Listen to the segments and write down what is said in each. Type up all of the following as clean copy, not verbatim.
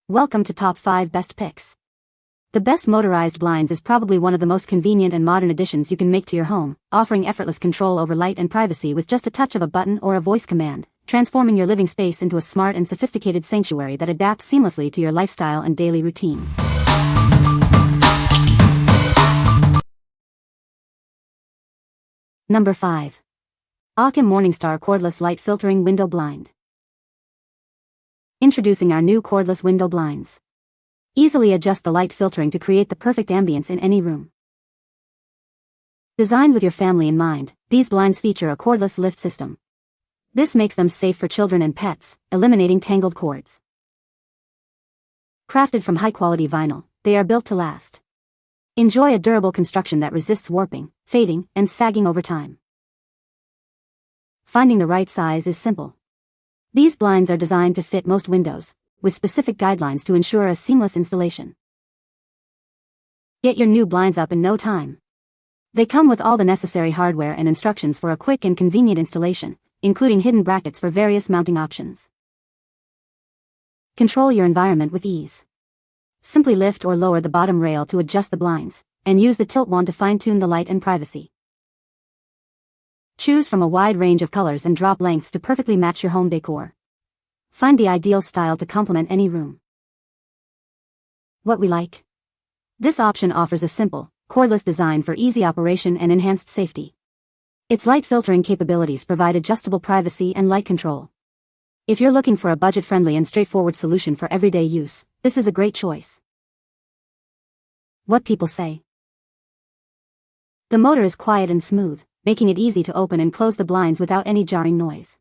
Welcome to Top 5 Best Picks. The best motorized blinds is probably one of the most convenient and modern additions you can make to your home, offering effortless control over light and privacy with just a touch of a button or a voice command, transforming your living space into a smart and sophisticated sanctuary that adapts seamlessly to your lifestyle and daily routines. Number 5. Achim Morningstar Cordless Light Filtering Window Blind. Introducing our new cordless window blinds. Easily adjust the light filtering to create the perfect ambience in any room. Designed with your family in mind, these blinds feature a cordless lift system. This makes them safe for children and pets, eliminating tangled cords. Crafted from high-quality vinyl, they are built to last. Enjoy a durable construction that resists warping, fading, and sagging over time. Finding the right size is simple. These blinds are designed to fit most windows, with specific guidelines to ensure a seamless installation. Get your new blinds up in no time. They come with all the necessary hardware and instructions for a quick and convenient installation, including hidden brackets for various mounting options. Control your environment with ease. Simply lift or lower the bottom rail to adjust the blinds, and use the tilt wand to fine-tune the light and privacy. Choose from a wide range of colors and drop lengths to perfectly match your home decor. Find the ideal style to complement any room. What we like? This option offers a simple, cordless design for easy operation and enhanced safety. Its light filtering capabilities provide adjustable privacy and light control. If you're looking for a budget-friendly and straightforward solution for everyday use, this is a great choice. What people say. The motor is quiet and smooth, making it easy to open and close the blinds without any jarring noise.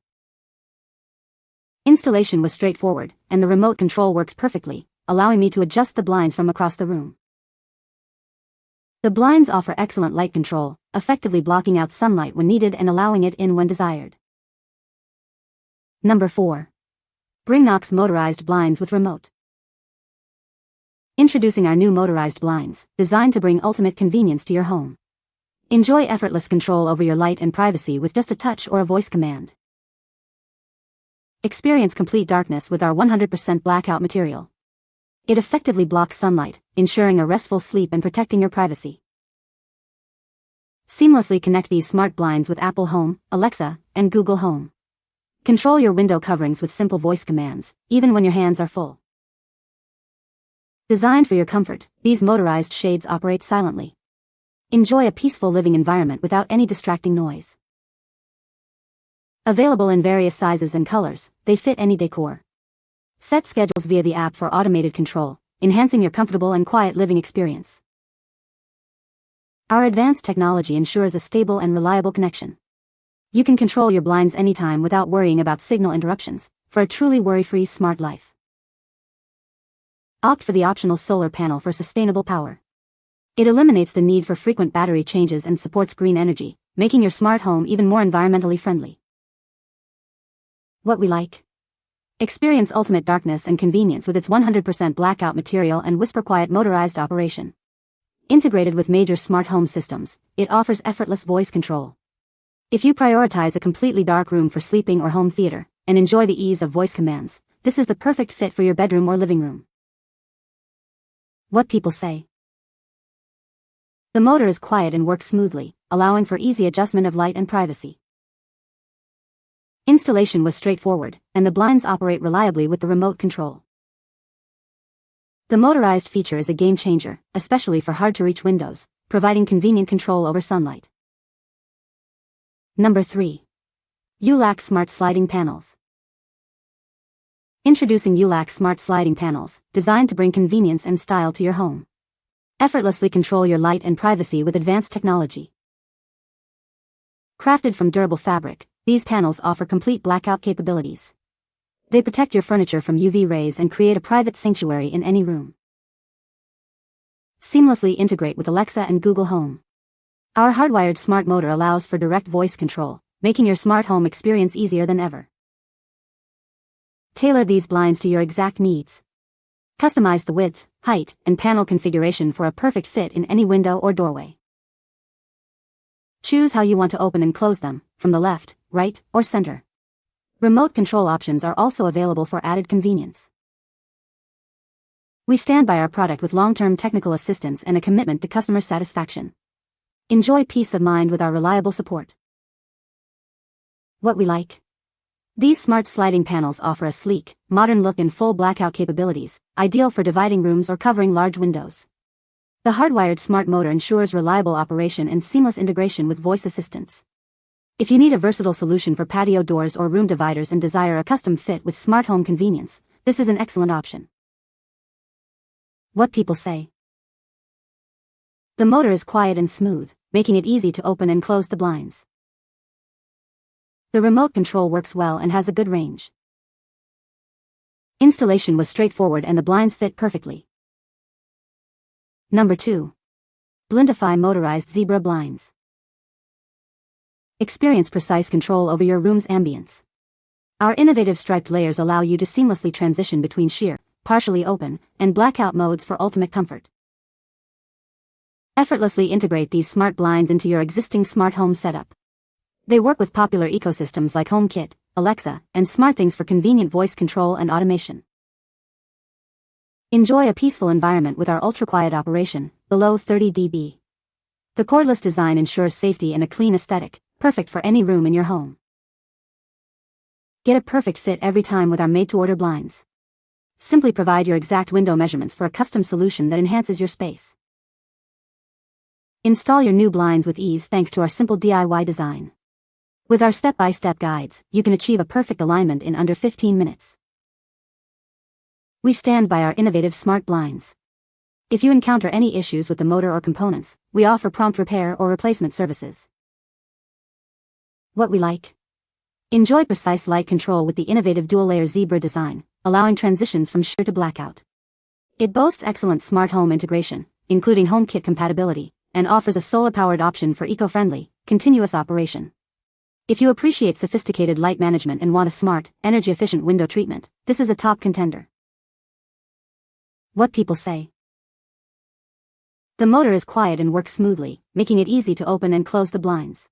Installation was straightforward, and the remote control works perfectly, allowing me to adjust the blinds from across the room. The blinds offer excellent light control, effectively blocking out sunlight when needed and allowing it in when desired. Number 4. Bringnox Motorized Blinds with Remote. Introducing our new motorized blinds, designed to bring ultimate convenience to your home. Enjoy effortless control over your light and privacy with just a touch or a voice command. Experience complete darkness with our 100% blackout material. It effectively blocks sunlight, ensuring a restful sleep and protecting your privacy. Seamlessly connect these smart blinds with Apple Home, Alexa, and Google Home. Control your window coverings with simple voice commands, even when your hands are full. Designed for your comfort, these motorized shades operate silently. Enjoy a peaceful living environment without any distracting noise. Available in various sizes and colors, they fit any decor. Set schedules via the app for automated control, enhancing your comfortable and quiet living experience. Our advanced technology ensures a stable and reliable connection. You can control your blinds anytime without worrying about signal interruptions, for a truly worry-free smart life. Opt for the optional solar panel for sustainable power. It eliminates the need for frequent battery changes and supports green energy, making your smart home even more environmentally friendly. What we like? Experience ultimate darkness and convenience with its 100% blackout material and whisper-quiet motorized operation. Integrated with major smart home systems, it offers effortless voice control. If you prioritize a completely dark room for sleeping or home theater, and enjoy the ease of voice commands, this is the perfect fit for your bedroom or living room. What people say. The motor is quiet and works smoothly, allowing for easy adjustment of light and privacy. Installation was straightforward, and the blinds operate reliably with the remote control. The motorized feature is a game changer, especially for hard-to-reach windows, providing convenient control over sunlight. Number 3. Yoolax Smart Sliding Panels. Introducing Yoolax Smart Sliding Panels, designed to bring convenience and style to your home. Effortlessly control your light and privacy with advanced technology. Crafted from durable fabric, these panels offer complete blackout capabilities. They protect your furniture from UV rays and create a private sanctuary in any room. Seamlessly integrate with Alexa and Google Home. Our hardwired smart motor allows for direct voice control, making your smart home experience easier than ever. Tailor these blinds to your exact needs. Customize the width, height, and panel configuration for a perfect fit in any window or doorway. Choose how you want to open and close them, from the left, right, or center. Remote control options are also available for added convenience. We stand by our product with long-term technical assistance and a commitment to customer satisfaction. Enjoy peace of mind with our reliable support. What we like. These smart sliding panels offer a sleek, modern look and full blackout capabilities, ideal for dividing rooms or covering large windows. The hardwired smart motor ensures reliable operation and seamless integration with voice assistance. If you need a versatile solution for patio doors or room dividers and desire a custom fit with smart home convenience, this is an excellent option. What people say. The motor is quiet and smooth, making it easy to open and close the blinds. The remote control works well and has a good range. Installation was straightforward and the blinds fit perfectly. Number 2. Blindify Motorized Zebra Blinds. Experience precise control over your room's ambience. Our innovative striped layers allow you to seamlessly transition between sheer, partially open, and blackout modes for ultimate comfort. Effortlessly integrate these smart blinds into your existing smart home setup. They work with popular ecosystems like HomeKit, Alexa, and SmartThings for convenient voice control and automation. Enjoy a peaceful environment with our ultra-quiet operation, below 30 dB. The cordless design ensures safety and a clean aesthetic, perfect for any room in your home. Get a perfect fit every time with our made-to-order blinds. Simply provide your exact window measurements for a custom solution that enhances your space. Install your new blinds with ease thanks to our simple DIY design. With our step-by-step guides, you can achieve a perfect alignment in under 15 minutes. We stand by our innovative smart blinds. If you encounter any issues with the motor or components, we offer prompt repair or replacement services. What we like. Enjoy precise light control with the innovative dual-layer zebra design, allowing transitions from sheer to blackout. It boasts excellent smart home integration, including HomeKit compatibility, and offers a solar-powered option for eco-friendly, continuous operation. If you appreciate sophisticated light management and want a smart, energy-efficient window treatment, this is a top contender. What people say. The motor is quiet and works smoothly, making it easy to open and close the blinds.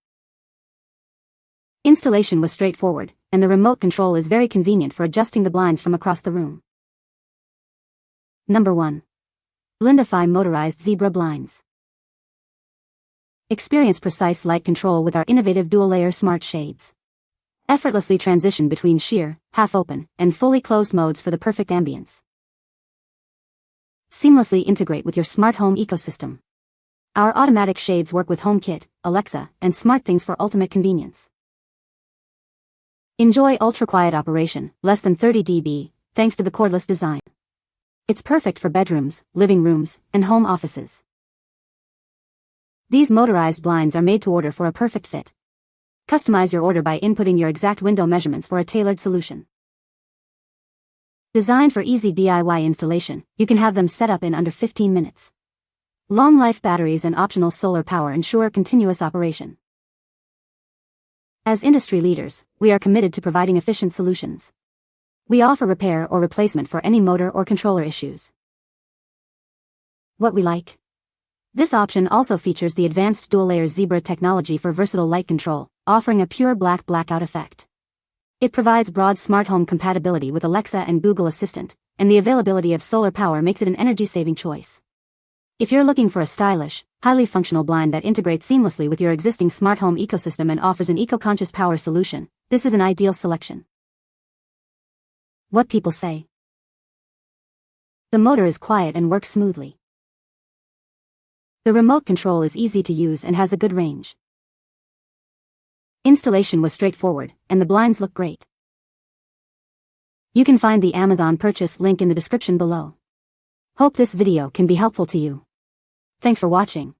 Installation was straightforward, and the remote control is very convenient for adjusting the blinds from across the room. Number 1. Blindify Motorized Zebra Blinds. Experience precise light control with our innovative dual-layer smart shades. Effortlessly transition between sheer, half-open, and fully closed modes for the perfect ambience. Seamlessly integrate with your smart home ecosystem. Our automatic shades work with HomeKit, Alexa, and SmartThings for ultimate convenience. Enjoy ultra-quiet operation, less than 30 dB, thanks to the cordless design. It's perfect for bedrooms, living rooms, and home offices. These motorized blinds are made to order for a perfect fit. Customize your order by inputting your exact window measurements for a tailored solution. Designed for easy DIY installation, you can have them set up in under 15 minutes. Long-life batteries and optional solar power ensure continuous operation. As industry leaders, we are committed to providing efficient solutions. We offer repair or replacement for any motor or controller issues. What we like. This option also features the advanced dual-layer zebra technology for versatile light control, offering a pure black blackout effect. It provides broad smart home compatibility with Alexa and Google Assistant, and the availability of solar power makes it an energy-saving choice. If you're looking for a stylish, highly functional blind that integrates seamlessly with your existing smart home ecosystem and offers an eco-conscious power solution, this is an ideal selection. What people say. The motor is quiet and works smoothly. The remote control is easy to use and has a good range. Installation was straightforward, and the blinds look great. You can find the Amazon purchase link in the description below. Hope this video can be helpful to you. Thanks for watching.